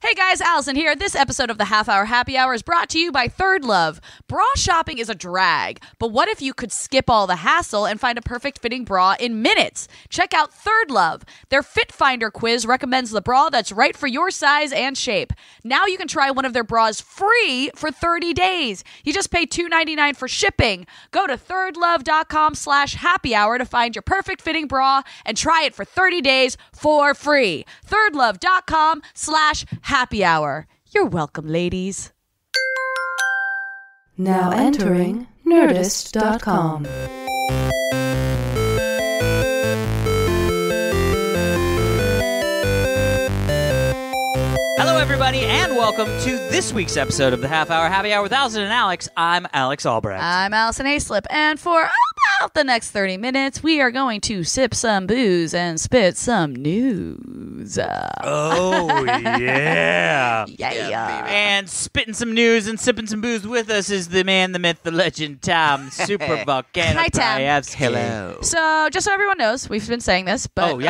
Hey guys, Alison here. This episode of the Half Hour Happy Hour is brought to you by Third Love. Bra shopping is a drag, but what if you could skip all the hassle and find a perfect fitting bra in minutes? Check out Third Love. Their Fit Finder quiz recommends the bra that's right for your size and shape. Now you can try one of their bras free for 30 days. You just pay $2.99 for shipping. Go to thirdlove.com/happy hour to find your perfect fitting bra and try it for 30 days for free. thirdlove.com/happy hour. You're welcome, ladies. Now entering Nerdist.com. Hello, everybody, and welcome to this week's episode of the Half Hour Happy Hour with Alison and Alex. I'm Alex Albrecht. I'm Alison Haislip, and for about the next 30 minutes, we are going to sip some booze and spit some news. Oh, yeah. Yeah. And spitting some news and sipping some booze with us is the man, the myth, the legend, Tom Super Volcano. Hi, Tom. Hello. So, just so everyone knows, we've been saying this, but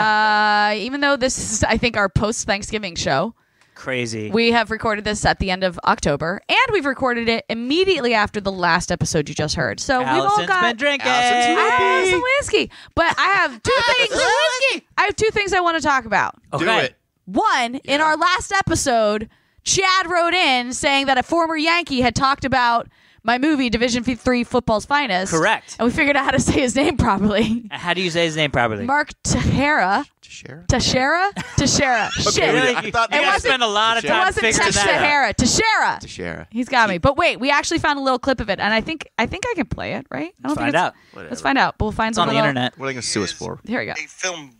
even though this is, I think, our post-Thanksgiving show, crazy. we have recorded this at the end of October, and we've recorded it immediately after the last episode you just heard. So we've all Allison's got been drinking. I have some whiskey, but I have two things. I have two things I want to talk about. Okay. Do it. One, in our last episode, Chad wrote in saying that a former Yankee had talked about my movie Division III Football's Finest. Correct. And we figured out how to say his name properly. How do you say his name properly? Mark Teixeira. Teixeira? Shit. Really? I thought you it gotta wasn't- spend a lot of It time wasn't figuring that out. Teixeira. Teixeira. He's got me. But wait, we actually found a little clip of it, and I think I can play it, right? I don't Find think out. Let's find out. But we'll find It's on some the internet. What are they going to sue us for? Here we go. A film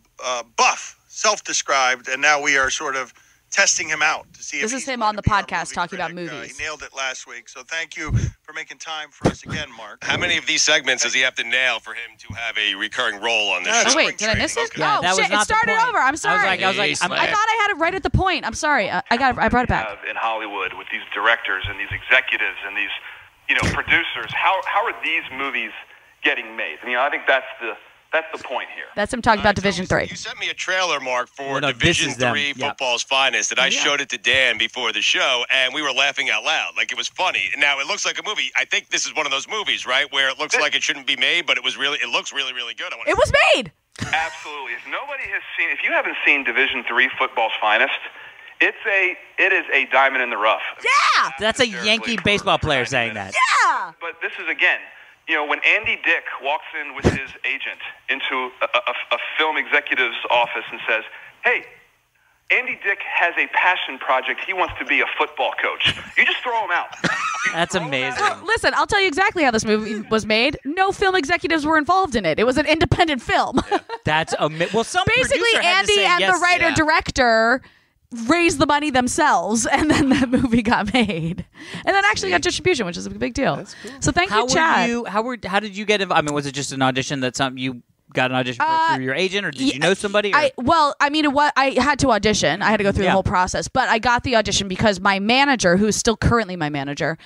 buff, self-described, and now we are sort of testing him out to see if This is he's him going on the to be our podcast movie talking about critic. movies. He nailed it last week, so thank you for making time for us again, Mark. How many of these segments does he have to nail for him to have a recurring role on this show? Oh, wait, did I miss it? Okay. Yeah, Oh, that was shit, not it the started point. over. I'm sorry. I was like, I thought I had it right at the point. I'm sorry. I brought it back. In Hollywood with these directors and these executives and these, producers, how are these movies getting made? I think that's the point here. That's him talking about Division III. You sent me a trailer, Mark, for No, this Division is them. 3 Yeah. Football's Finest, and I showed it to Dan before the show, and we were laughing out loud. Like, it was funny. Now, it looks like a movie. I think this is one of those movies, right, where it looks like it shouldn't be made, but it looks really, really good. It was made. Absolutely. If you haven't seen Division III Football's Finest, it is a diamond in the rough. Yeah. That's a Yankee baseball player saying that. Yeah. But this is, again, when Andy Dick walks in with his agent into a film executive's office and says, hey, Andy Dick has a passion project. He wants to be a football coach. You just throw him out. That's amazing. Well, listen, I'll tell you exactly how this movie was made. No film executives were involved in it. It was an independent film. That's well, some Basically, producer had to Andy say and yes. the writer-director raised the money themselves, and then that movie got made. And then actually got distribution, which is a big deal. That's cool. So thank you, Chad. How did you get involved? I mean, was it just an audition that you got an audition for through your agent, or did you know somebody? Or? I had to audition. I had to go through the whole process, but I got the audition because my manager, who is still currently my manager,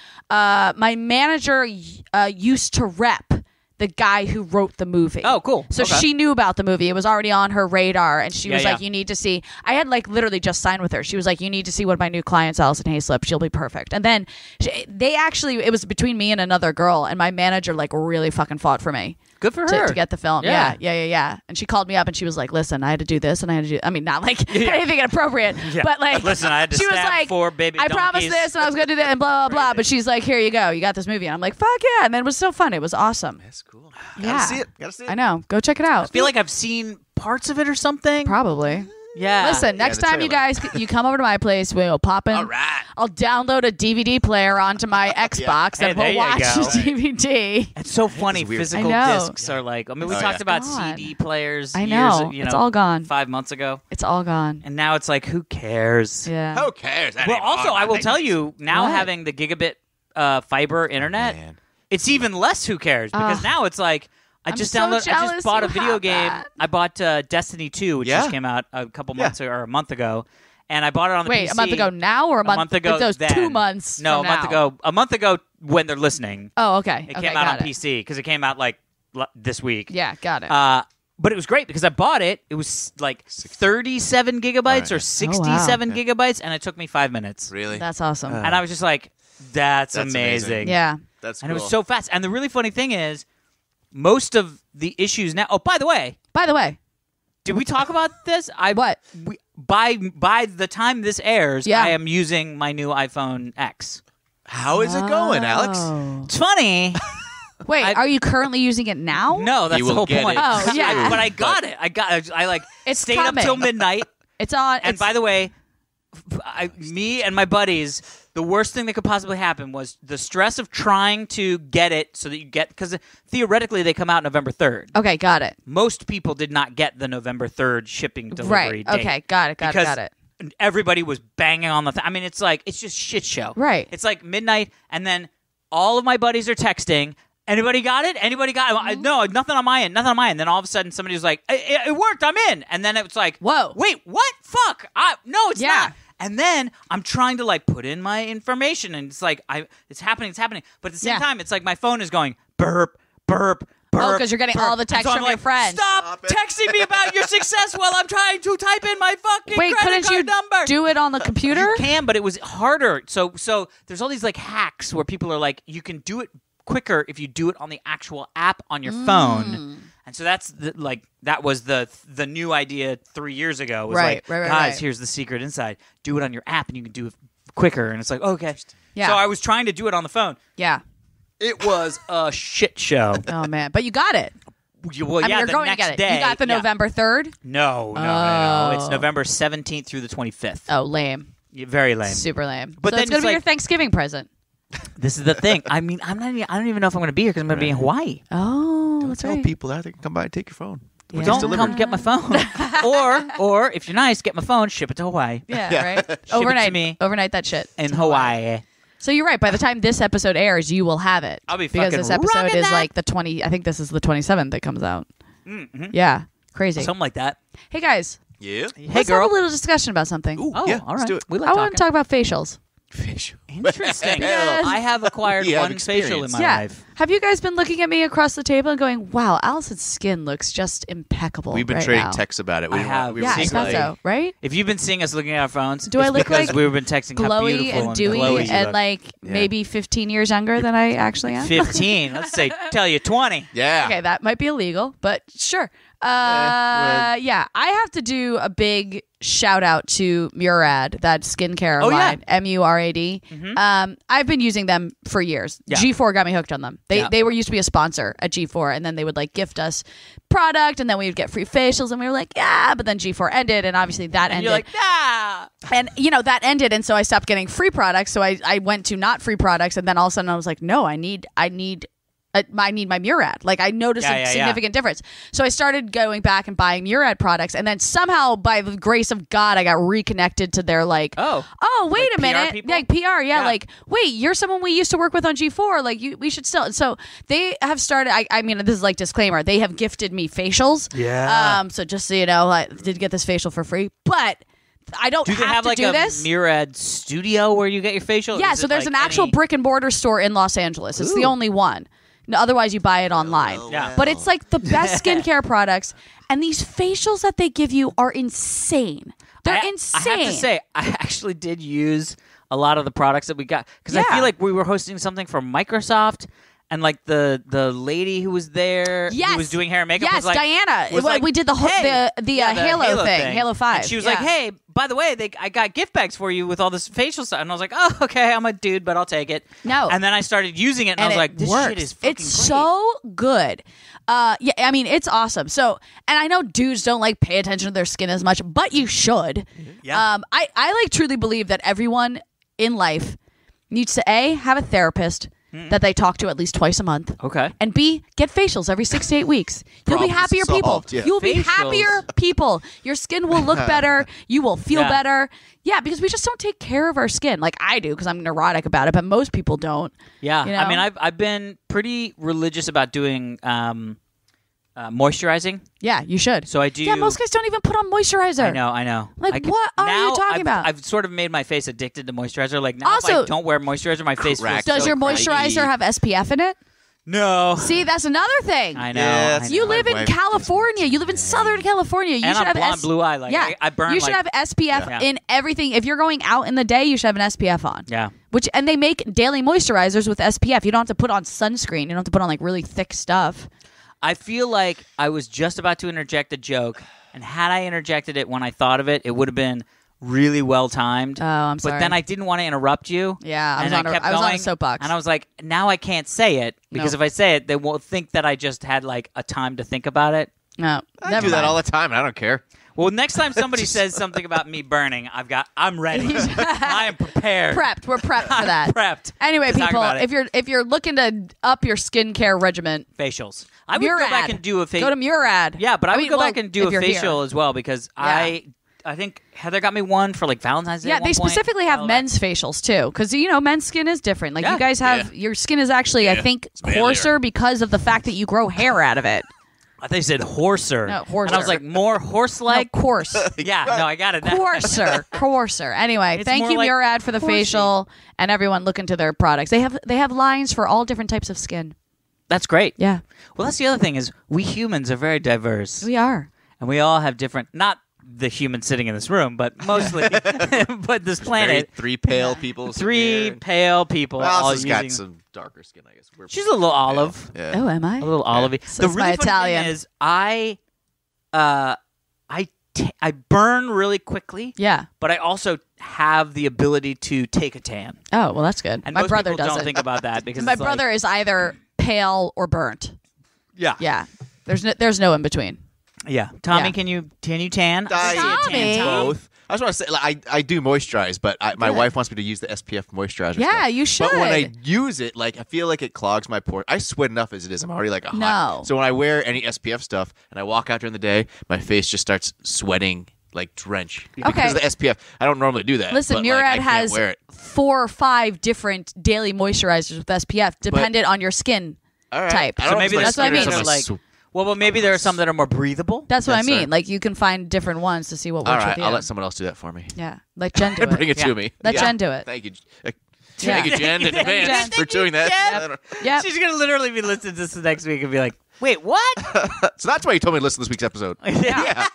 used to rep the guy who wrote the movie. Oh, cool. So Okay. she knew about the movie. It was already on her radar, and she was like, yeah. you need to see. I had literally just signed with her. She was like, you need to see one of my new clients, Alison Haislip. She'll be perfect. And then it was between me and another girl, and my manager really fucking fought for me. Good for her. To get the film. Yeah. Yeah. And she called me up and she was like, listen, I had to do this and I had to do, not anything inappropriate, but listen, I had to she was stab like, 4 baby I promised donkeys. this and I was going to do that and blah, blah, blah. But she's like, here you go. You got this movie. And I'm like, fuck yeah. And then it was so fun. It was awesome. That's cool. Yeah. Gotta see it. I know. Go check it out. I feel like I've seen parts of it or something. Probably. Yeah. Listen, next the time you trailer. guys, you come over to my place, we'll pop in. All right. I'll download a DVD player onto my Xbox Hey, and there we'll you watch go. the DVD. It's so funny. weird. Physical I know. discs are we Oh, talked yeah. about Gone. CD players. I know. Years, It's all gone. 5 months ago, It's all gone. and now it's like, who cares? Yeah. Who cares? That Well, ain't also, on I will my tell thing. you now, What? having the gigabit fiber internet, Man. it's even less who cares because now it's like I I'm just so I just jealous bought a you video have game. that. I bought Destiny 2, which Yeah. just came out a couple months or a month ago, and I bought it on the Wait, PC. a month ago now or a month ago? Those then. 2 months. No, from a month now? ago. A month ago when they're listening. Oh, okay. It Okay, came out got on PC because it came out this week. Yeah, got it. But it was great because I bought it. It was like 37 gigabytes or 67 gigabytes, and it took me 5 minutes. Really? That's awesome. And I was just like, that's amazing. Yeah. That's and cool. it was so fast. And the really funny thing is, most of the issues now. Oh, by the way, did we talk about this? What? By the time this airs, Yeah. I am using my new iPhone X. How is it going, Alex? It's funny. Wait, are you currently using it now? No, that's You the will whole get point. it. Oh, yeah. But I got it. I like It's stayed coming. up till midnight. It's on. And by the way, me and my buddies, the worst thing that could possibly happen was the stress of trying to get it so that you get, because theoretically they come out November 3rd. Okay, got it. Most people did not get the November 3rd shipping delivery Right. date. Okay, got it. Because it. everybody was banging on the I mean, it's just shit show. Right. It's like midnight, and then all of my buddies are texting. Anybody got it? Anybody got it? Mm-hmm. No, nothing on my end. Nothing on my end. Then all of a sudden, somebody was like, "It worked. I'm in." And then it was like, Whoa. Wait, what? Fuck! No, it's Yeah. not. And then I'm trying to like put in my information, and it's like it's happening. But at the same Yeah. time, it's like my phone is going burp, burp, burp. Oh, 'cause you're getting burp. all the And texts so I'm from your like, friends. Stop texting me about your success while I'm trying to type in my fucking Wait, credit couldn't card you number. do it on the computer? You can, but it was harder. So there's all these like hacks where people are like, you can do it quicker if you do it on the actual app on your phone. And so that was the new idea 3 years ago. Was Right, like, right, guys, right. here's the secret inside. Do it on your app, and you can do it quicker. And it's like, okay. Yeah. So I was trying to do it on the phone. Yeah. It was a shit show. Oh man, but you got it. Well, I mean, yeah, you're the going next to get it. day. You got the yeah. November 3rd? No. It's Oh. November 17th through the 25th. Oh, lame. Very lame. Super lame. But so then it's going it's to be your like- Thanksgiving present. This is the thing. I mean, I don't even know if I'm going to be here because I'm going to be in Hawaii. Oh, Don't that's tell right. people that they can come by and take your phone. Yeah. Don't come get my phone. or if you're nice, get my phone, ship it to Hawaii. Yeah, right? it Overnight. to me. Overnight that shit. In to Hawaii. So you're right. By the time this episode airs, you will have it. I'll be because fucking this episode rocking is that. like the 20. I think this is the 27th that comes out. Mm-hmm. Yeah, crazy. Something like that. Hey guys, Yeah. Hey, let's girl. have a little discussion about something. Ooh, Oh, yeah, all let's right. do it. We like I want to talk about facials. Facial. Interesting. Yes. I have acquired You have one facial in experience. my Yeah. life. Have you guys been looking at me across the table and going, "Wow, Alison's skin looks just impeccable"? We've been right trading now. texts about it. We I didn't have. want- we Yeah, were I thought secretly- so. Right? If you've been seeing us looking at our phones, Do I it's look because like we've been texting how Glowy beautiful and dewy glowy you and look. like maybe 15 years younger than I actually am. 15. Let's say, tell you 20. Yeah. Okay, that might be illegal, but sure. well- Yeah, I have to do a big shout out to Murad, that skincare Oh, yeah. line, MURAD. I've been using them for years. Yeah. G4 got me hooked on them. Yeah. They were used to be a sponsor at G4, and then they would like gift us product, and then we would get free facials, and we were like, yeah. But then G4 ended, and obviously that And ended. you're like, ah. And that ended, and so I stopped getting free products. So I went to not free products, and then all of a sudden I was like, no, I need my Murad. Like I noticed Yeah, a yeah, yeah. significant difference. So I started going back and buying Murad products, and then somehow by the grace of God, I got reconnected to their like, Oh. wait Like a PR minute, people? like PR, Yeah. like wait, you're someone we used to work with on G4, like we should still. So they have started. I mean, this is like disclaimer. They have gifted me facials. Yeah. So just so you know, I did get this facial for free, but I don't Do they have to like do a this. Murad studio where you get your facial? Yeah, Is so it there's like an actual any- brick and mortar store in Los Angeles. It's the Ooh. only one. No, otherwise, you buy it online. Yeah. But it's like the best skincare products, and these facials that they give you are insane. They're insane. I have to say, I actually did use a lot of the products that we got because I Yeah. feel like we were hosting something for Microsoft. And like the lady who was there, Yes. who was doing hair and makeup, Yes, was like, Diana. was like, We did the hey. the Yeah, Halo thing, Halo 5. And she was Yeah. like, "Hey, by the way, I got gift bags for you with all this facial stuff." And I was like, "Oh, okay, I'm a dude, but I'll take it." No. And then I started using it, and I was it like, "This works. shit is fucking It's great." so good. Yeah, I mean, it's awesome. So, and I know dudes don't like pay attention to their skin as much, but you should. Yeah. I like truly believe that everyone in life needs to have a therapist that they talk to at least twice a month. Okay. And B, get facials every 6 to 8 weeks. You'll be Problem happier people. solved, yeah. You'll be Facials. happier people. Your skin will look better. You will feel Yeah. better. Yeah, because we just don't take care of our skin. Like I do because I'm neurotic about it, but most people don't. Yeah, You I mean, know? I've been pretty religious about doing moisturizing. Yeah, you should. So I do. Yeah, most guys don't even put on moisturizer. I know. Like, what are you now talking about? I've sort of made my face addicted to moisturizer. Like now, if Also- I don't wear moisturizer, my face feels Crack. Does so your cracky. moisturizer have SPF in it? No. See, that's another thing. I know. Yeah, I that's- know. You My live in wife California. You live in Southern California. You And should I'm have blonde, blue eye. Like, yeah, I burn you should like- have SPF Yeah. in everything. If you're going out in the day, you should have an SPF on. Yeah. And they make daily moisturizers with SPF. You don't have to put on sunscreen. You don't have to put on like really thick stuff. I feel like I was just about to interject a joke, and had I interjected it when I thought of it, it would have been really well timed. Oh, I'm sorry. But then I didn't want to interrupt you. Yeah, I and was on a- kept I was on a going, soapbox. and I was like, now I can't say it because No. if I say it, they won't think that I just had like a time to think about it. No, I never do that mind. all the time. I don't care. Well, next time somebody says something about me burning, I'm ready. I am prepared. Prepped. We're prepped for that. Prepped. Anyway, to talk people, about it. if you're looking to up your skincare regimen, Facials. I would Murad. go back and do a facial. Go to Murad. Yeah, but I would go well, back and do if a you're facial here. as well because I think Heather got me one for like Valentine's Day. Yeah, at one they point. specifically have Well, men's facials too, because men's skin is different. Like Yeah. you guys have, your skin is actually, I think, manlier. coarser because of the fact that you grow hair out of it. I thought you said horser. No, horser. And I was like, more horse-like? No, coarse, Yeah, no, I got it. now. coarser. Anyway, It's thank more you, like Murad, for the horsey. facial, and everyone look into their products. They have lines for all different types of skin. That's great. Yeah, Well, that's the other thing is we humans are very diverse. we are. And we all have different, not the human sitting in this room, but mostly, but this Very, planet. 3 pale people. sitting Three here. pale people Well, all Allison's got using... some darker skin, I guess. We're She's a little olive. Yeah. Oh, am I? A little olivey. So The it's really my funny Italian. thing is I burn really quickly, Yeah. but I also have the ability to take a tan. Oh, well, that's good. And My most brother people doesn't. don't think about that because My it's like- brother is either pale or burnt. yeah. Yeah. There's no in between. Yeah. Tommy, Yeah. can you tan? I- see a tan Tommy. Both. I just want to say, like, I do moisturize, but my wife wants me to use the SPF moisturizer. Yeah, stuff. you should. But when I use it, like, I feel like it clogs my pores. I sweat enough as it is. I'm already like a hot. No. So when I wear any SPF stuff and I walk out during the day, my face just starts sweating like drench because Okay. of the SPF. I don't normally do that. Listen, but, Murad like, I can't has wear it. 4 or 5 different daily moisturizers with SPF, dependent on your skin All right. type. I don't So know maybe if that's what I my mean. skin is They're on my like, sw- well, but maybe there are some that are more breathable. That's what Yes, I mean. sir. Like you can find different ones to see what All works right, with you. I'll let someone else do that for me. Yeah, let Jen do Bring it. it to me. Let Yeah. Jen do it. Thank you. Yeah. Thank you, Jen, in Thank you, advance Jen. for doing that. Jen. Yep. She's gonna literally be listening to this next week and be like, "Wait, what?" So that's why you told me to listen to this week's episode. Yeah.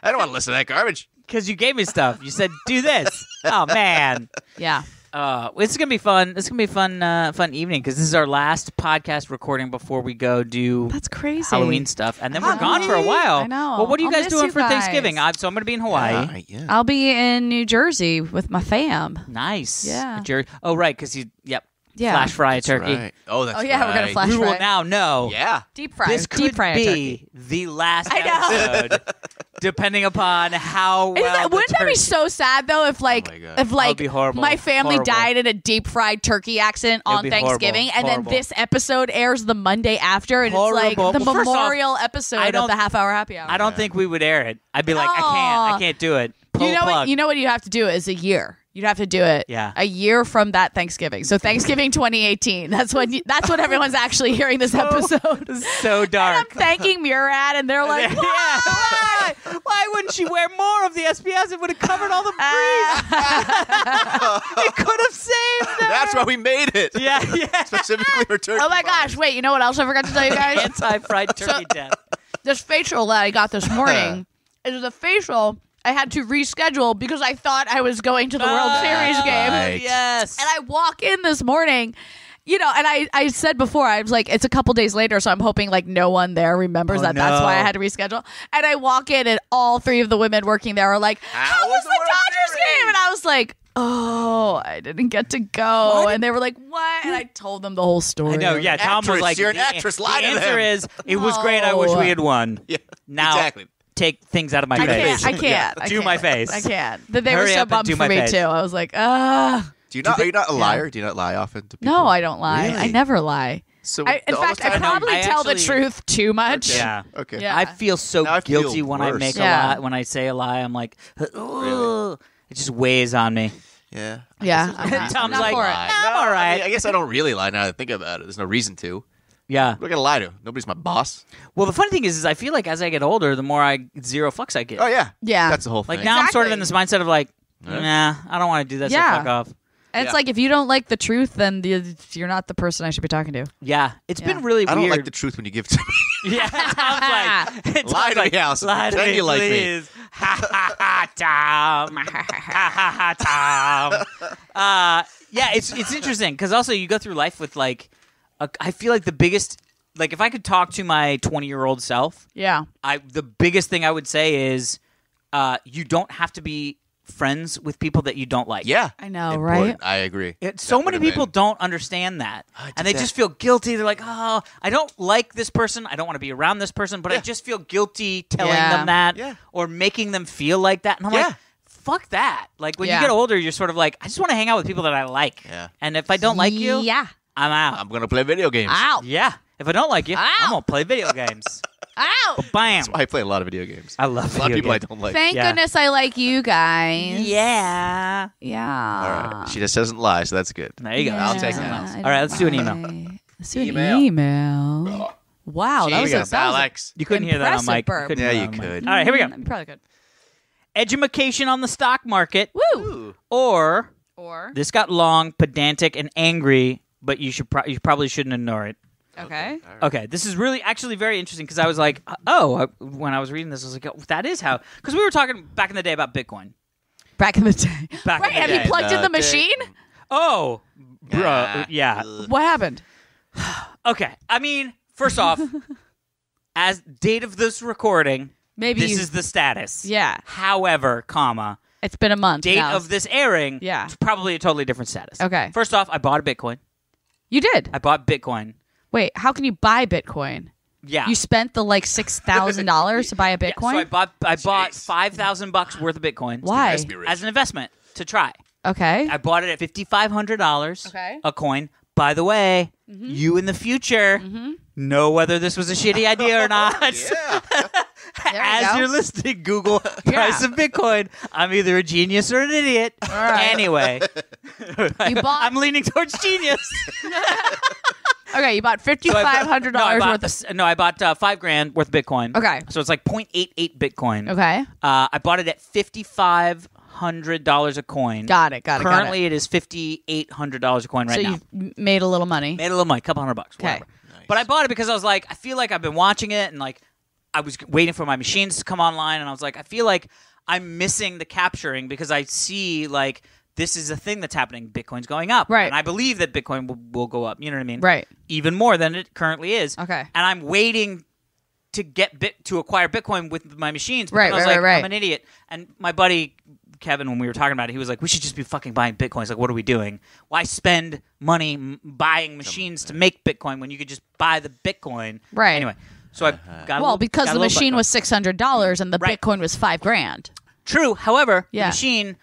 I don't want to listen to that garbage. Because you gave me stuff. You said, "Do this." Oh man. Yeah. It's gonna be fun. It's gonna be a fun evening because this is our last podcast recording before we go do That's crazy. Halloween stuff, and then we're gone for a while. I know. Well, what are you I'll guys miss doing you for guys. Thanksgiving? So I'm gonna be in Hawaii. All right, yeah. I'll be in New Jersey with my fam. Nice. Yeah. Oh, right, because you. Yep. Yeah. Flash fry a That's turkey. right. Oh, that's Oh, yeah, we're gonna right. flash We will fry. now know. Yeah. Deep fry. This deep could fry a be turkey. the last I know. episode, depending upon how well. Wouldn't that be so sad though if my God. if like be horrible. my family Horrible. died in a deep fried turkey accident It'd on be Thanksgiving horrible. and then Horrible. this episode airs the Monday after and Horrible. it's like the Well, first off, memorial episode I of don't- the half hour happy hour. I don't think we would air it. I'd be like, Aw. I can't do it. Pull you know plug. what you know what you have to do is a year. You'd have to do it Yeah. a year from that Thanksgiving. So Thanksgiving 2018. That's what everyone's actually hearing this episode. So And I'm dark. thanking Murad and they're like, Yeah. Why wouldn't she wear more of the SPS? It would have covered all the breeze. It could have saved her. That's why we made it. Yeah. Specifically for turkey. oh my fries. gosh, wait, you know what else I forgot to tell you guys? Anti-fried turkey death. This facial that I got this morning is a facial I had to reschedule because I thought I was going to the World Series game. Right. Yes. And I walk in this morning, and I said before, I was like, it's a couple days later, so I'm hoping like no one there remembers Oh, that. That's no. why I had to reschedule. And I walk in and all 3 of the women working there are like, how was the World Dodgers Series?" game? And I was like, oh, I didn't get to go. And they were like, what? And I told them the whole story. I know, yeah. Tom was Actress, like, you're an the- actress, The lie to answer them. is, it was great. I wish we had won. Yeah. Now, Exactly. take things out of my I face. can't. I can't. I To can't. my face. I can't. They were Hurry so up and bummed do for my me face. too. I was like, ah. Are you not a liar? Do you not lie often to people? No, I don't lie. I Really? never lie. So In all the fact, I time- probably I tell the actually- truth too much. Okay. Yeah. Okay. Yeah. I feel so Now I feel guilty when I worse. make Yeah. a lie. When I say a lie, I'm like, ugh. It just weighs on me. Yeah. Yeah. Tom's I'm not like, for it. "Nah, I'm all I right." mean, I guess I don't really lie now that I think about it. There's no reason to. Yeah. What am I gonna lie to? Nobody's my boss. Well, the funny thing is I feel like as I get older, the more zero fucks I get. Oh yeah. Yeah. That's the whole thing. Like now I'm sort of Exactly. in this mindset of like, Yeah. nah, I don't want to do that. Yeah. So fuck off. And it's like, if you don't like the truth, then you're not the person I should be talking to. Yeah, it's been really I weird. don't like the truth when you give it to me. Yeah, Tom's Lie to me, Alison. Lie to Pretend me, you like me. please. Ha ha ha, Tom. Ha ha ha, Tom. Yeah, it's interesting because also you go through life with like, I feel like the biggest, like if I could talk to my 20-year-old self, Yeah. the biggest thing I would say is, you don't have to be friends with people that you don't like. Yeah. I know, Important. right? I agree. So That many would've people been- don't understand that. And they that. just feel guilty. They're like, oh, I don't like this person. I don't want to be around this person, but I just feel guilty telling Yeah. them that Yeah. or making them feel like that. And I'm like, Yeah. fuck that. Like when Yeah. you get older, you're sort of like, I just want to hang out with people that I like. Yeah. And if I don't like you, Yeah. I'm out. I'm going to play video games. Ow. Yeah. If I don't like you, Ow. I'm going to play video games. Ow. Bam. That's why I play a lot of video games. I love a lot of video people games. I don't like. Thank Yeah. goodness I like you guys. Yeah. Yeah. All right. She just doesn't lie, so that's good. There you go. I'll take Something it. else. All right, let's do an email. Let's do an Email. email. Wow, that was, Jesus, that was Alex. You couldn't hear that on Impressive mic. burp. Couldn't Yeah, hear you that on mic. could. All right, here we go. You probably could. Edumacation on the stock market, Woo. or Or this got long, pedantic, and angry, but you probably shouldn't ignore it. okay. Okay, this is really actually very interesting because I was like, when I was reading this, I was like, oh, that is how, because we were talking back in the day about Bitcoin. Back in the day. Back Right, in the have day. you plugged in the day. machine? Oh, bro, Yeah. yeah. What happened? Okay, I mean, first off, as date of this recording, Maybe this you, is the status. Yeah. However, comma, It's been a month date now. of this airing, Yeah. it's probably a totally different status. Okay. First off, I bought a Bitcoin. You did. I bought Bitcoin. Wait, how can you buy Bitcoin? Yeah. You spent the like $6,000 to buy a Yeah, Bitcoin? so I bought Jeez. $5,000 worth of Bitcoin. Why? Has to be rich. As an investment to try. Okay. I bought it at $5,500 Okay. a coin. By the way, you in the future know whether this was a shitty idea or not. Yeah. There you As go. you're listening, Google price of Bitcoin. I'm either a genius or an idiot. right. Anyway, You bought- I'm leaning towards genius. Okay, you bought So $5,500 no, I bought, worth of... no, I bought $5,000 worth of Bitcoin. Okay. So it's like 0.88 Bitcoin. Okay. I bought it at $5,500 a coin. Got it. Currently, it is $5,800 a coin right so now. you've made a little money. Made a little money, a couple $100, whatever. But I bought it because I was like, I feel like I've been watching it, and like I was waiting for my machines to come online, and I was like, I feel like I'm missing the capturing because I see like this is a thing that's happening. Bitcoin's going up, Right. And I believe that Bitcoin will go up. You know what I mean? Right. Even more than it currently is. Okay. And I'm waiting to to acquire Bitcoin with my machines. But Right, then I was right, like, right. I'm an idiot. And my buddy Kevin, when we were talking about it, he was like, we should just be fucking buying Bitcoin. He's like, what are we doing? Why spend money buying machines to make Bitcoin when you could just buy the Bitcoin? Right. Anyway, so I got a Well, little, because got a the little machine butt- was $600 and the Right. Bitcoin was $5,000. True. However, Yeah. the machine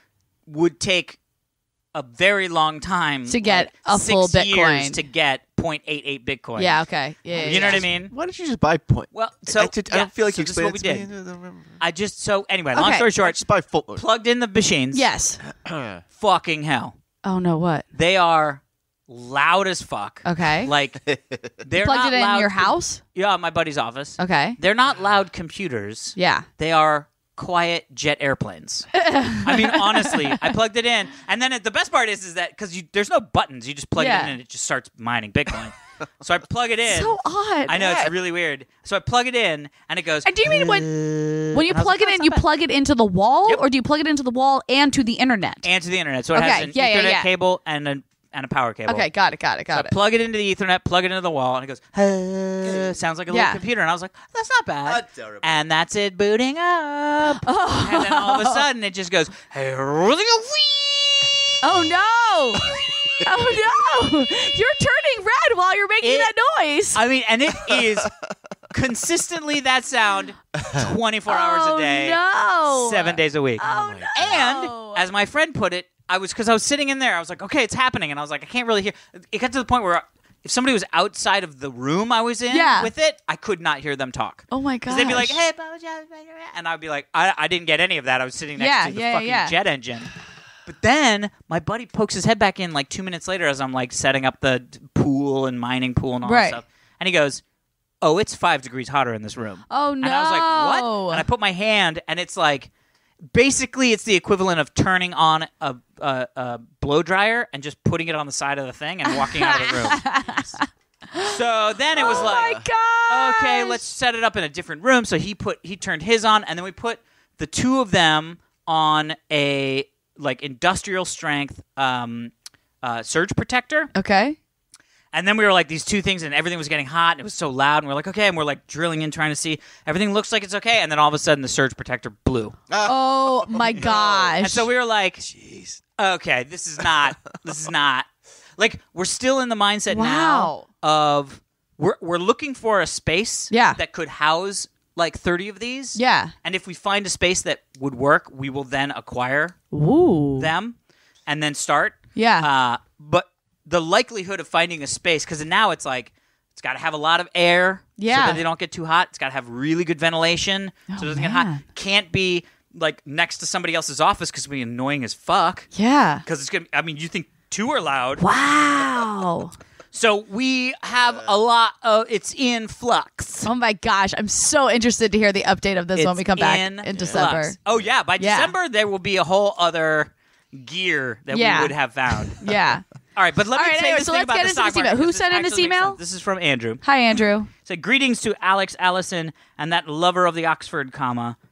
would take a very long time To get like a 6 full years Bitcoin. to get 0.88 Bitcoin. Yeah, okay. Yeah, You know what I mean? Why don't you just buy point? Well, so I don't feel like so you this is what explained we it to did. me. I don't remember. I just anyway. Long Okay. story short, Just buy full. plugged in the machines. Yes. Fucking hell, Oh, no, what? they are loud as fuck. Okay. Like they're Plugged not it in loud your house? Yeah, my buddy's office. Okay. They're not loud computers. Yeah. They are quiet jet airplanes. I mean, honestly, I plugged it in, and then the best part is that because there's no buttons, you just plug it Yeah. in and it just starts mining Bitcoin. So I plug it in. So odd. I know it's really weird. So I plug it in, and it goes. And do you mean when you and I was plug like, it "Oh, in, it's you not bad." plug it into the wall, Yep. or do you plug it into the wall and to the internet? And to the internet, so it Okay, has an yeah, yeah, Ethernet yeah. cable and a power cable. Okay, got it. So I Got it. plug it into the Ethernet, plug it into the wall, and it goes, sounds like a Yeah. little computer. And I was like, that's not bad. Adorable. And that's it booting up. Oh. And then all of a sudden, it just goes, Oh no! Oh no! You're turning red while you're making It- that noise. I mean, and it is consistently that sound 24 hours a day, No. 7 days a week. Oh no! And as my friend put it, because I was sitting in there, I was like, okay, it's happening. And I was like, I can't really hear. It got to the point where if somebody was outside of the room I was in Yeah. with it, I could not hear them talk. Oh my god! Because they'd be like, hey, and I'd be like, I didn't get any of that. I was sitting next Yeah, to the yeah, fucking yeah. jet engine. But then my buddy pokes his head back in like 2 minutes later as I'm like setting up the pool and mining pool and all Right. that stuff. And he goes, oh, it's 5 degrees hotter in this room. Oh no! And I was like, what? And I put my hand, and it's like, Basically, it's the equivalent of turning on a blow dryer and just putting it on the side of the thing and walking out of the room. So then it was my gosh. okay, let's set it up in a different room. So he turned his on, and then we put the two of them on a industrial strength surge protector. Okay. And then we were like these two things, and everything was getting hot, and it was so loud, and we're like, okay, and we're like drilling in, trying to see. Everything looks like it's okay, and then all of a sudden the surge protector blew. Oh my gosh. And so we were like, jeez, okay, this is not. Like, we're still in the mindset now of we're looking for a space that could house like 30 of these. Yeah. And if we find a space that would work, we will then acquire them and then start. Yeah. But the likelihood of finding a space, because now it's like, it's got to have a lot of air so that they don't get too hot. It's got to have really good ventilation so it doesn't get hot. Can't be like next to somebody else's office because it'll be annoying as fuck. Yeah. Because it's going to, I mean, you think two are loud. Wow. So we have a lot of, it's in flux. Oh my gosh. I'm so interested to hear the update of this when we come back in December. Flux. Oh yeah. By December, there will be a whole other gear that we would have found. Yeah. All right, but let me say this so thing let's about get the into stock this email. market, Who because sent in this this actually makes email? sense. This is from Andrew. Hi, Andrew. So greetings to Alex, Allison, and that lover of the Oxford,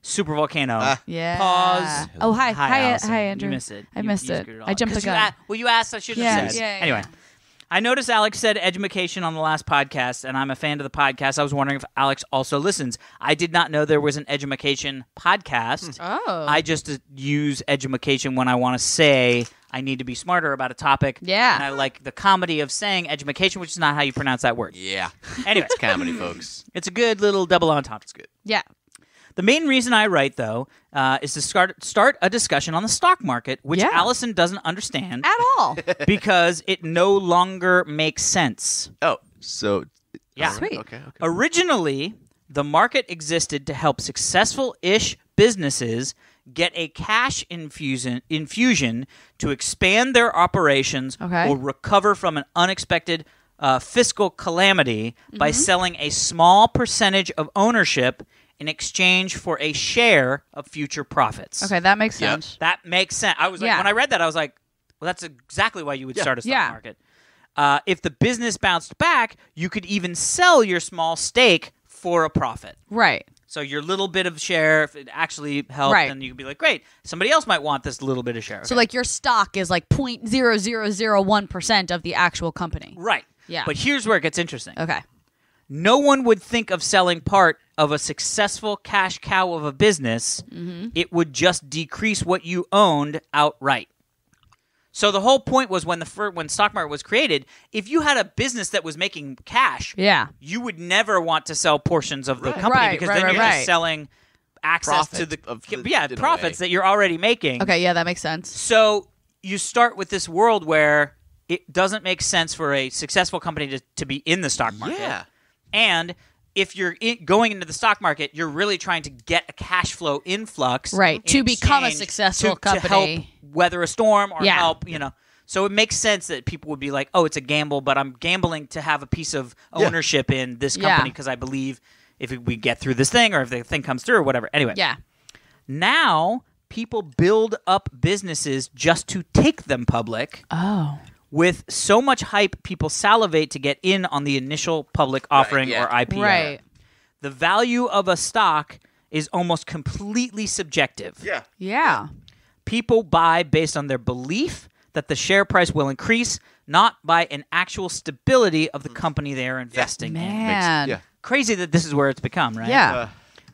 super volcano. Yeah. Pause. Oh, hi. Allison. Hi, Andrew. You missed it. I missed it. screwed all I up. jumped the 'Cause gun. you asked, I should have said. Yeah. Anyway. I noticed Alex said education on the last podcast, and I'm a fan of the podcast. I was wondering if Alex also listens. I did not know there was an edumacation podcast. Oh. I just use edumacation when I want to say I need to be smarter about a topic. Yeah. And I like the comedy of saying edumacation, which is not how you pronounce that word. Yeah. Anyway. It's comedy, folks. It's a good little double entendre. It's good. Yeah. The main reason I write, though, is to start a discussion on the stock market, which Allison doesn't understand At all. because it no longer makes sense. Oh, so... Yeah. Sweet. Okay. Originally, the market existed to help successful-ish businesses get a cash infusion to expand their operations or recover from an unexpected fiscal calamity by selling a small percentage of ownership in exchange for a share of future profits. Okay, that makes sense. That makes sense. I was like, when I read that, I was like, well, that's exactly why you would start a stock market. If the business bounced back, you could even sell your small stake for a profit. Right. So your little bit of share, if it actually helped, then you could be like, great, somebody else might want this little bit of share. Okay. So like your stock is like 0.0001% of the actual company. Right. Yeah. But here's where it gets interesting. Okay. No one would think of selling part of a successful cash cow of a business. It would just decrease what you owned outright. So the whole point was when stock market was created, if you had a business that was making cash, you would never want to sell portions of the company because then you're just selling access to the profits that you're already making. Okay, yeah, that makes sense. So you start with this world where it doesn't make sense for a successful company to be in the stock market. Yeah. And if you're going into the stock market, you're really trying to get a cash flow influx. Right, to become a exchange successful company. To help weather a storm or help, So it makes sense that people would be like, oh, it's a gamble, but I'm gambling to have a piece of ownership in this company because I believe if we get through this thing or if the thing comes through or whatever. Anyway. Yeah. Now people build up businesses just to take them public. Oh. With so much hype, people salivate to get in on the initial public offering or IPO. Right. The value of a stock is almost completely subjective. Yeah. Yeah. People buy based on their belief that the share price will increase, not by an actual stability of the company they are investing in. Man. Crazy that this is where it's become, right? Yeah.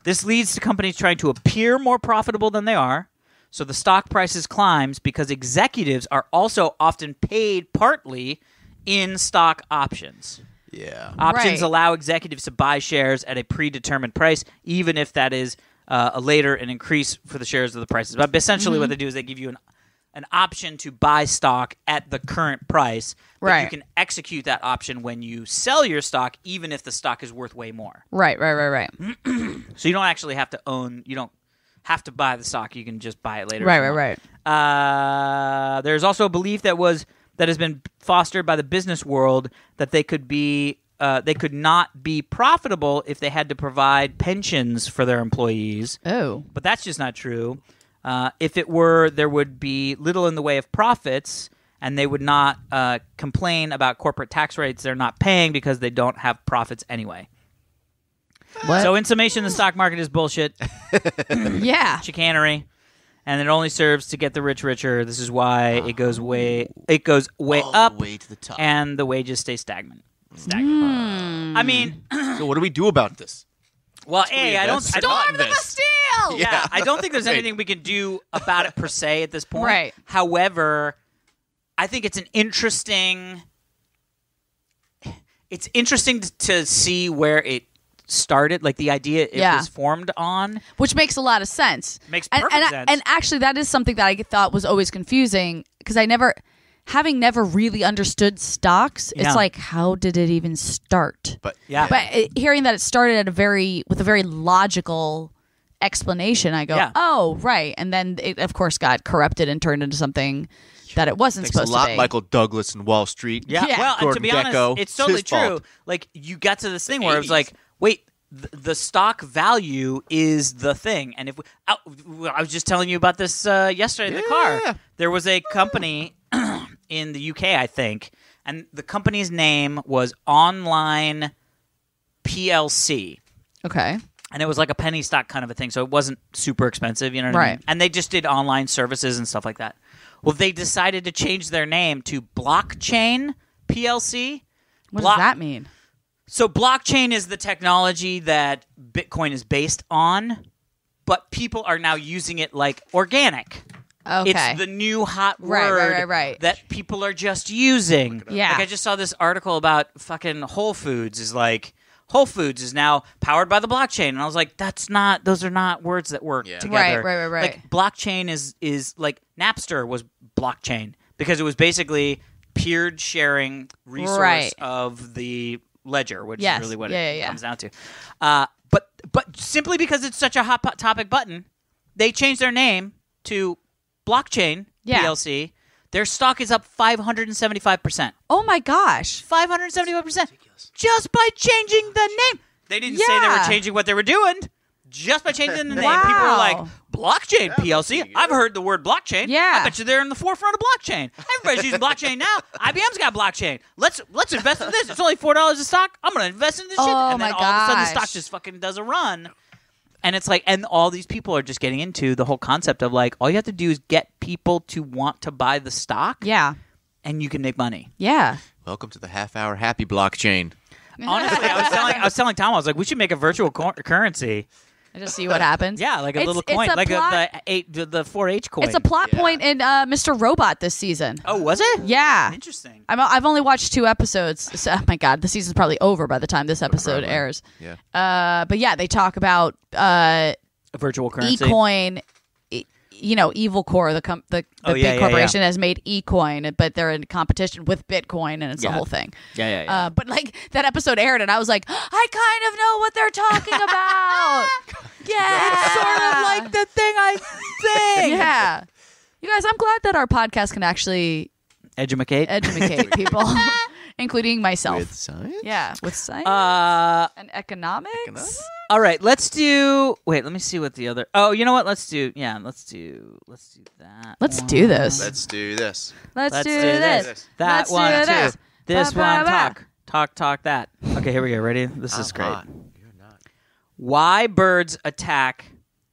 This leads to companies trying to appear more profitable than they are. So the stock prices climbs because executives are also often paid partly in stock options. Yeah. Options allow executives to buy shares at a predetermined price, even if that is later an increase for the shares of the prices. But essentially what they do is they give you an option to buy stock at the current price, but you can execute that option when you sell your stock, even if the stock is worth way more. Right. So you don't actually have to you don't have to buy the stock. You can just buy it later. Right. There's also a belief that has been fostered by the business world that they could not be profitable if they had to provide pensions for their employees. Oh. But that's just not true. If it were, there would be little in the way of profits, and they would not complain about corporate tax rates they're not paying because they don't have profits anyway. What? So in summation, the stock market is bullshit, Yeah. chicanery, and it only serves to get the rich richer. This is why it goes way All up, the way to the top. and the wages stay stagnant. I mean, So what do we do about this? well, we I don't. invest? I don't Storm the Bastille! yeah, I don't think there's anything we can do about it per se at this point. Right. However, I think it's an interesting. It's interesting to see where it started, like the idea it Yeah. was formed on. Which makes a lot of sense. Makes and, perfect and, sense. And actually, that is something that I thought was always confusing because having never really understood stocks, Yeah. it's like, how did it even start? But Yeah. But hearing that it started with a very logical explanation, I go, Yeah. oh, right. And then it, of course, got corrupted and turned into something that it wasn't thanks a supposed lot, to be. Michael Douglas and Wall Street. Yeah, Yeah. well, and to Gordon be Gekko, honest, it's totally his fault. true. Like, you got to this thing where it was 80s. like, wait, the stock value is the thing. And if I was just telling you about this yesterday in the car. Yeah. There was a company in the UK, I think, and the company's name was Online PLC. Okay. And it was like a penny stock kind of a thing, so it wasn't super expensive, you know what I mean? Right. And they just did online services and stuff like that. Well, they decided to change their name to Blockchain PLC. What does that mean? So blockchain is the technology that Bitcoin is based on, but people are now using it like organic. Okay. It's the new hot Right, word right. that people are just using. Yeah. Like I just saw this article about fucking Whole Foods Whole Foods is now powered by the blockchain, and I was like, those are not words that work together. Right. Like blockchain is like Napster was blockchain because it was basically peered sharing resource Right. of the ledger, which Yes. is really what Yeah, it yeah, yeah. comes down to. But simply because it's such a hot topic button, they changed their name to Blockchain Yeah. PLC. Their stock is up 575%. Oh my gosh. 575% just by changing the name. They didn't say they were Yeah. changing what they were doing. Just by changing the name, Wow. people were like, blockchain PLC. I've heard the word blockchain. Yeah. I bet you they're in the forefront of blockchain. Everybody's using blockchain now. IBM's got blockchain. Let's invest in this. It's only $4 a stock. I'm going to invest in this shit. Oh, And then my all of a sudden the gosh. stock just fucking does a run. And it's like, and all these people are just getting into the whole concept of like, all you have to do is get people to want to buy the stock, Yeah. and you can make money. Yeah. Welcome to the half-hour happy blockchain. Honestly, I was telling Tom, I was like, we should make a virtual currency. And just see what happens. Yeah, like a It's- little it's coin, a like plot- the 4-H coin. It's a plot point in Mr. Robot this season. Oh, was it? Yeah. Interesting. I've only watched 2 episodes. So, oh my God, the season's probably over by the time this episode Probably. airs. Yeah. But yeah, they talk about A virtual currency. eCoin. Evil Core, the Oh, big yeah, yeah, corporation, has made eCoin, but they're in competition with Bitcoin, and it's the Yeah. whole thing. Yeah. But like that episode aired, and I was like, I kind of know what they're talking about. Yeah, It's sort of like the thing I think. Yeah, you guys, I'm glad that our podcast can actually Edumacate. educate people, including myself. With science? Yeah, with science and economics. All right, let's do. Wait, let me see what the other. Oh, you know what? Let's do that. Let's do this. Let's do this. Let's do this. That Let's one do too. this. This Ba, one. ba, ba. Talk that. Okay, here we go. Ready? This is I'm great. hot. You're not. Why birds attack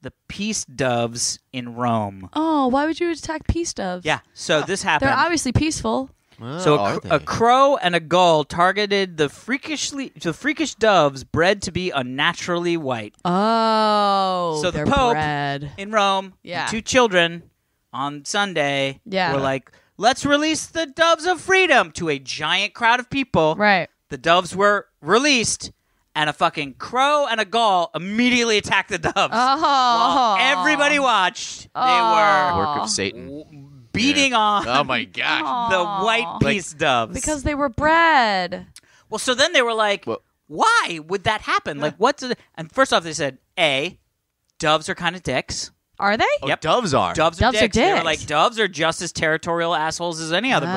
the peace doves in Rome? Oh, why would you attack peace doves? Yeah. So this happened. They're obviously peaceful. So are a they? crow and a gull targeted the freakish doves bred to be unnaturally white. Oh, So the they're Pope- bred. In Rome, Yeah. 2 children on Sunday Yeah. were like, let's release the doves of freedom to a giant crowd of people. Right. The doves were released, and a fucking crow and a gull immediately attacked the doves. Oh. While everybody watched. They were Work of Satan. beating on Oh my gosh. the white peace doves. Because they were bred. Well, so then they were like, Well- why would that happen? Like, what's it? And first off, they said, A, doves are kind of dicks. Are they? Oh, Yep. doves are. Doves are Doves are dicks. They were dicks. like, doves are just as territorial assholes as any other Oh.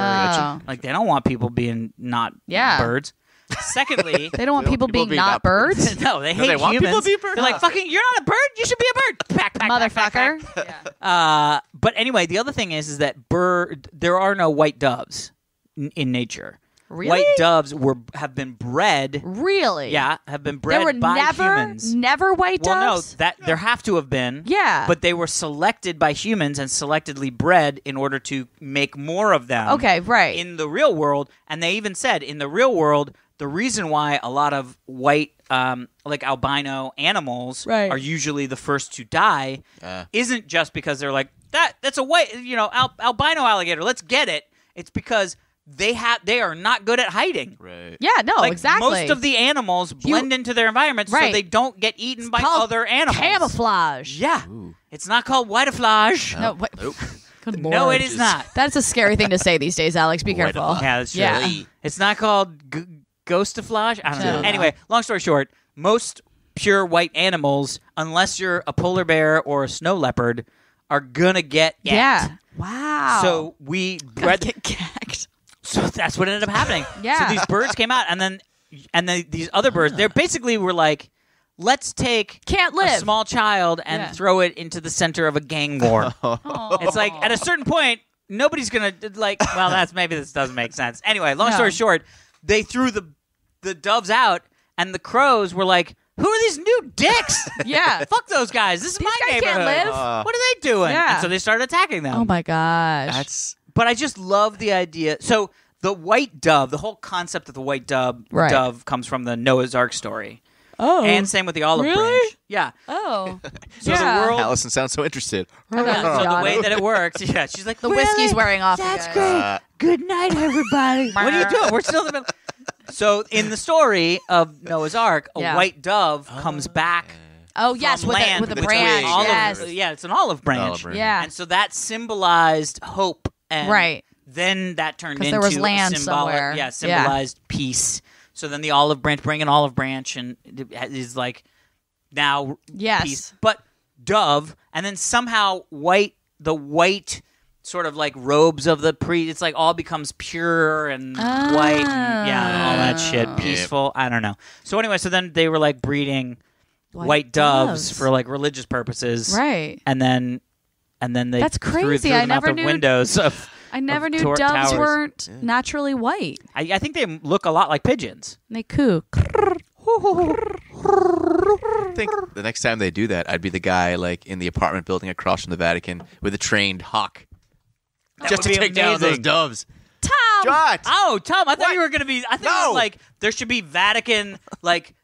bird. Like, they don't want people being not Yeah. birds. Secondly, They don't want people being not birds. no, they hate they want people humans. to be birds? They're like, fucking, you're not a bird. You should be a bird. Pack, Motherfucker. But anyway, the other thing is that there are no white doves in nature. Really? White doves have been bred. Really? Yeah, have been There were bred by humans. never white Well, doves? no, there have to have been. Yeah. But they were selected by humans and selectively bred in order to make more of them. Okay, right. In the real world, and they even said in the real world, the reason why a lot of white, like albino animals, Right. are usually the first to die, isn't just because they're like that's a white, albino alligator. Let's get it. It's because they are not good at hiding. Right. Oh, Yeah, no, exactly. Most of the animals blend into their environment so Right. they don't get eaten by called other animals. Camouflage. Yeah. It's not called whiteflage. No, what? Nope. Good No, Lord. it is not. That's a scary thing to say these days, Alex. Be careful. Yeah, that's true. Yeah. It's not called ghostiflage. I don't know. No. Anyway, long story short, most pure white animals, unless you're a polar bear or a snow leopard, are gonna get gagged. Yeah. Wow. So we Gotta bred. get gagged. So that's what ended up happening. Yeah. So these birds came out, and then these other birds, they basically were like, let's take Can't live. a small child and Yeah. throw it into the center of a gang war. It's like at a certain point, nobody's gonna maybe this doesn't make sense. Anyway, long story short, they threw the doves out, and the crows were like, "Who are these new dicks? Yeah. Fuck those guys. This is my guys can't neighborhood. live." What are they doing?" Yeah. And so they started attacking them. Oh my gosh. That's But I just love the idea. So the white dove, the whole concept of the white dove, Right. dove comes from the Noah's Ark story. Oh. And same with the olive Really? branch. Yeah. Oh. So yeah. the world. Allison sounds so interested. I know. So the Got way it. that it works, yeah, she's like The whiskey's wearing off. That's again. great. Good night, everybody. What are you doing? We're still in the middle. So in the story of Noah's Ark, a Yeah. white dove comes back. Oh yes, from with land with a with a branch. twig. Yes. Yeah, it's an olive branch. Olive branch. Yeah. And so that symbolized hope. And Right. then that turned 'Cause into there was land a symbolic, somewhere. yeah, symbolized peace. So then the olive branch, bring an olive branch, and it is like now Yes. peace. But dove, and then somehow the white sort of like robes of the priest, it's like all becomes pure and white and yeah, all that shit. Peaceful. I don't know. So anyway, so then they were like breeding white doves for like religious purposes. Right. And then they That's threw crazy. them I out never the knew- windows of I never of knew tor- doves towers. weren't naturally white. I think they look a lot like pigeons. They coo. I think the next time they do that, I'd be the guy like in the apartment building across from the Vatican with a trained hawk, just to would be take down those amazing. doves. Tom. What? Oh, Tom, I thought What? you were going to be. I think it No. was like there should be Vatican like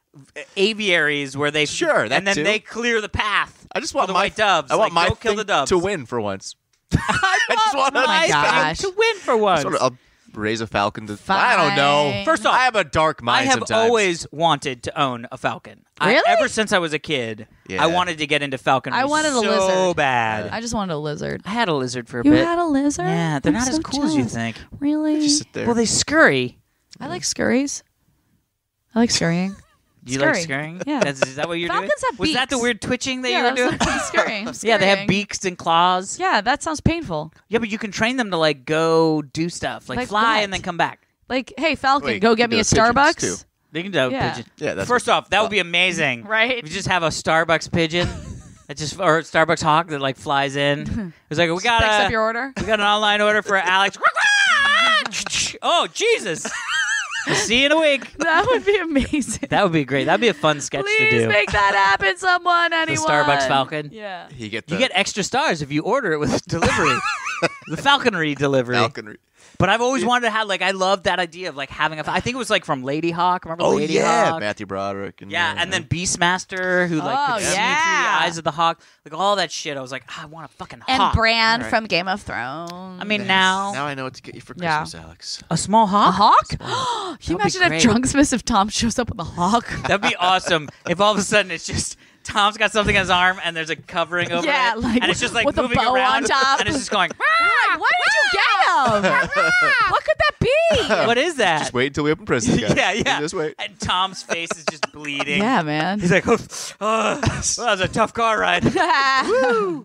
aviaries where they Sure, that and then too. they clear the path. I just want for the my white doves. I want like, my go kill thing the doves to win for once. I just want my my gosh. thing to win for once. Sort of, I'll raise a falcon. I don't know. Fine. First off, I have a dark I mind have sometimes. always wanted to own a falcon. Really? Ever since I was a kid, Yeah. I wanted to get into falconry. I wanted a so lizard. bad. I just wanted a lizard. I had a lizard for a You bit. had a lizard? Yeah, they're I'm not so as cool as you jealous. think. Really? Just sit there. Well, they scurry. I like scurries. I like scurrying. Do you like Scurry. scurrying? Yeah. Is that what you're doing? Falcons have Was that the beaks. weird twitching that Yeah, you were that doing? was like scurrying. Yeah, they have Scurrying. beaks and claws. Yeah, that sounds painful. Yeah, but you can train them to like go do stuff, like Like fly what? and then come back. Like, hey, Falcon, Wait, go you get can me do a it pigeons, Starbucks. too. They can do Yeah. pigeon. Yeah, that's First off, that would be amazing, Right. We just have a Starbucks pigeon, that just or a Starbucks hawk that like flies in. It's like we got Picks up your order. we got an online order for Alex. Oh Jesus! We'll see you in a week. That would be amazing. That would be great. That'd be a fun sketch to Please do. make that happen, someone, anyone. Starbucks Falcon. Yeah. You get You get extra stars if you order it with delivery. The falconry delivery. falconry. But I've always wanted to have I love that idea of like having I think it was like from Lady Hawk. Remember Oh Lady yeah, Hawk? Matthew Broderick. And, Yeah, and then Beastmaster who like Oh, could see through the yeah. eyes of the hawk, like all that shit. I was like, I want a fucking And hawk. Bran Right. from Game of Thrones. I mean, now I know what to get you for Yeah. Christmas, Alex. a small a hawk. hawk? Can you That'd be imagine if great. Drunksmith if Tom shows up with a hawk? That'd be awesome. If all of a sudden it's just Tom's got something on his arm, and there's a covering over Yeah, it, like and it's just like with a moving bow around, on top. and it's just going. Like, what did you get him? What could that be? What is that? Just wait until we open prison, guys. yeah. Just wait. And Tom's face is just bleeding. Yeah, man. He's like, well, that was a tough car ride. Woo,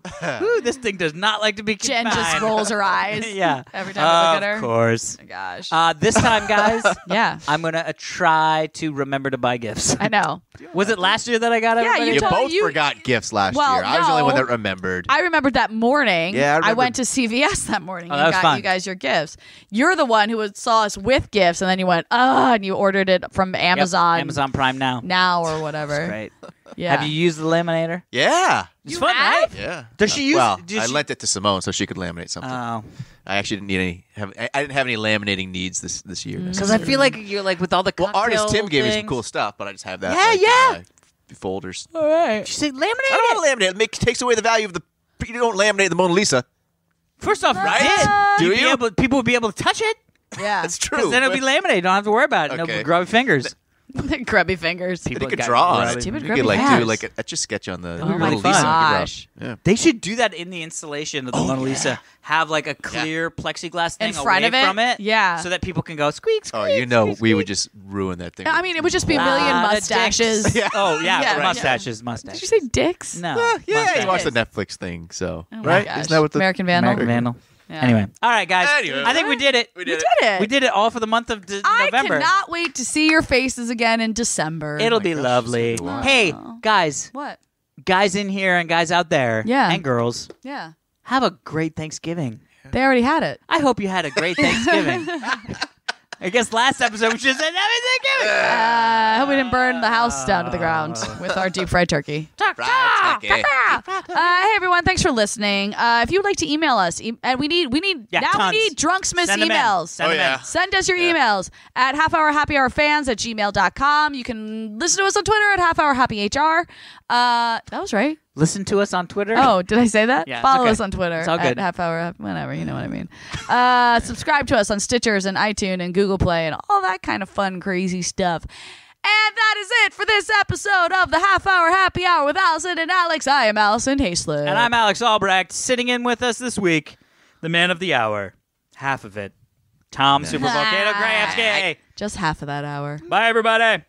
this thing does not like to be Jen confined. just rolls her eyes. Yeah. Every time I look at her. Of course. Oh my gosh. This time, guys, Yeah. I'm going to try to remember to buy gifts. I know. Was it last year that I got everybody? you You told- both you- forgot gifts last Well, year. I was the only no. one that remembered. I remembered that morning. Yeah, I remember. went to CVS that morning Oh, and that was got fun. you guys your gifts. You're the one who saw us with gifts, and then you went, and you ordered it from Yep, Amazon. Amazon Prime now. Or whatever. Great. Yeah. Have you used the laminator? Yeah. It's fun, right? Yeah. Does she use? Well, does I she- lent it to Simone so she could laminate something. Oh, I actually didn't need any. I didn't have any laminating needs this year. because I feel like you're like with all the Well, cocktail artist Tim gave me some things. cool stuff, but I just have that. Yeah, folders. All right. Did you say laminate I don't want to laminate. It takes away the value of the. You don't laminate the Mona Lisa. First off, Right? You'd Do be you? able- people would be able to touch it. Yeah. That's Because true. then it'll be laminated. You don't have to worry about it. Okay. No grubby fingers. Grubby fingers. You could got draw on grubby it. Stupid You grubby could like fingers. do like a etch a sketch on the Oh Mona my Lisa. You could draw. gosh. Yeah. They should do that in the installation of the Mona Lisa. Have like a clear plexiglass thing In front away of it? from it. Yeah. So that people can go squeak, squeak. Oh, you know, squeak, we squeak. would just ruin that thing. I mean, it would just be a million Ah, the mustaches. dicks. Yeah. Oh, yeah. Yeah, Mustaches. Did Mustaches. you say dicks? No. yeah, mustaches. you watched the Netflix thing, so Oh my right? gosh. Isn't that what the American Vandal? American Vandal. Yeah. Anyway. All right, guys. Anyway. I think we did it. We You did did it. We did it all for the month of I November. cannot wait to see your faces again in December. It'll be gosh, lovely. so do I. Hey, guys. What? Guys in here and guys out there. Yeah. And girls. Yeah. Have a great Thanksgiving. They already had it. I hope you had a great Thanksgiving. I guess last episode we should have said Happy Thanksgiving. I hope we didn't burn the house down to the ground with our deep fried turkey. Fried turkey. Hey everyone, thanks for listening. If you'd like to email us, and we need Yeah, now tons. we need Drunksmiths Send 'em in. emails. Send 'em in. yeah. Send us your emails at halfhourhappyhourfans@gmail.com. You can listen to us on Twitter at halfhourhappyhr. That was right. Listen to us on Twitter. Oh, did I say that? Yeah, it's Follow okay. us on Twitter It's all good. at half hour, whatever, you know what I mean. Subscribe to us on Stitchers and iTunes and Google Play and all that kind of fun, crazy stuff. And that is it for this episode of the Half Hour Happy Hour with Allison and Alex. I am Alison Haislip. And I'm Alex Albrecht, sitting in with us this week, the man of the hour. Half of it. Tom Super Volcano Grafsky. just half of that hour. Bye, everybody.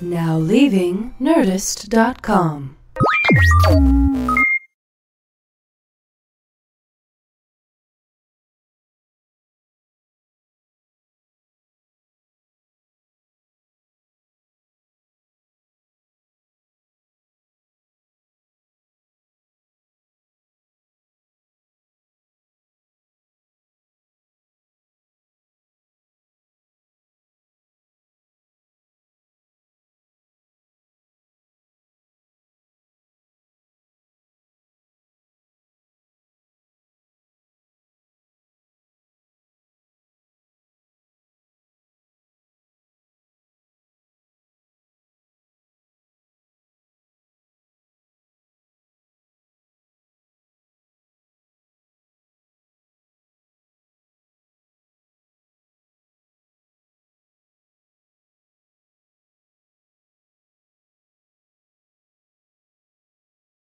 Now leaving Nerdist.com.